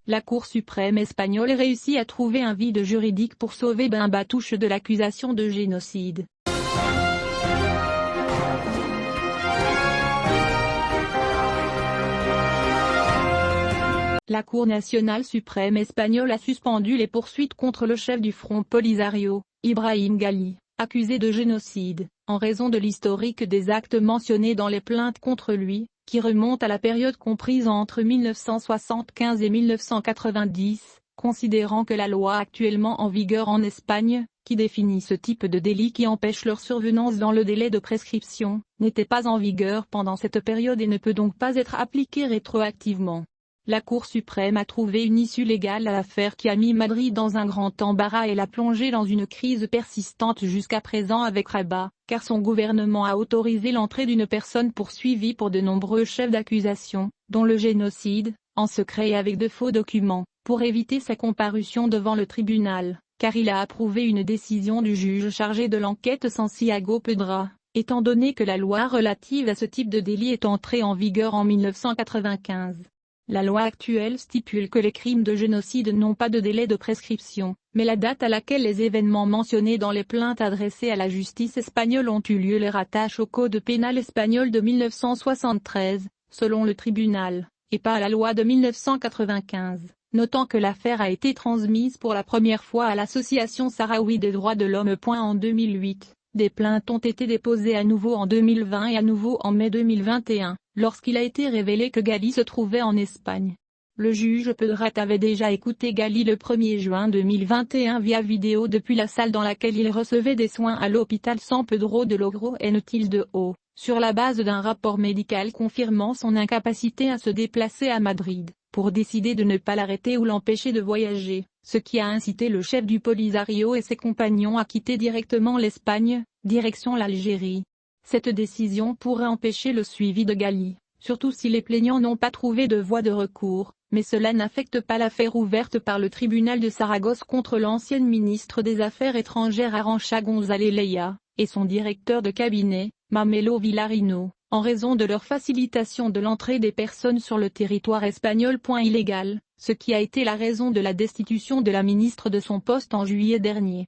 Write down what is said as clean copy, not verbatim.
la Cour suprême espagnole réussit à trouver un vide juridique pour sauver Ben Batouche de l'accusation de génocide. La Cour nationale suprême espagnole a suspendu les poursuites contre le chef du Front Polisario, Ibrahim Ghali, accusé de génocide, en raison de l'historique des actes mentionnés dans les plaintes contre lui, qui remontent à la période comprise entre 1975 et 1990, considérant que la loi actuellement en vigueur en Espagne, qui définit ce type de délit qui empêche leur survenance dans le délai de prescription, n'était pas en vigueur pendant cette période et ne peut donc pas être appliquée rétroactivement. La Cour suprême a trouvé une issue légale à l'affaire qui a mis Madrid dans un grand embarras et l'a plongé dans une crise persistante jusqu'à présent avec Rabat, car son gouvernement a autorisé l'entrée d'une personne poursuivie pour de nombreux chefs d'accusation, dont le génocide, en secret et avec de faux documents, pour éviter sa comparution devant le tribunal, car il a approuvé une décision du juge chargé de l'enquête Santiago Pedra, étant donné que la loi relative à ce type de délit est entrée en vigueur en 1995. La loi actuelle stipule que les crimes de génocide n'ont pas de délai de prescription, mais la date à laquelle les événements mentionnés dans les plaintes adressées à la justice espagnole ont eu lieu les rattache au Code pénal espagnol de 1973, selon le tribunal, et pas à la loi de 1995, notant que l'affaire a été transmise pour la première fois à l'Association sahraoui des droits de l'homme. En 2008, des plaintes ont été déposées à nouveau en 2020 et à nouveau en mai 2021. Lorsqu'il a été révélé que Ghali se trouvait en Espagne. Le juge Pedret avait déjà écouté Ghali le 1er juin 2021 via vidéo depuis la salle dans laquelle il recevait des soins à l'hôpital San Pedro de Logroño, sur la base d'un rapport médical confirmant son incapacité à se déplacer à Madrid, pour décider de ne pas l'arrêter ou l'empêcher de voyager, ce qui a incité le chef du Polisario et ses compagnons à quitter directement l'Espagne, direction l'Algérie. Cette décision pourrait empêcher le suivi de Ghali, surtout si les plaignants n'ont pas trouvé de voie de recours, mais cela n'affecte pas l'affaire ouverte par le tribunal de Saragosse contre l'ancienne ministre des Affaires étrangères Arantxa González Leia, et son directeur de cabinet, Mamelo Villarino, en raison de leur facilitation de l'entrée des personnes sur le territoire espagnol. Illégal, ce qui a été la raison de la destitution de la ministre de son poste en juillet dernier.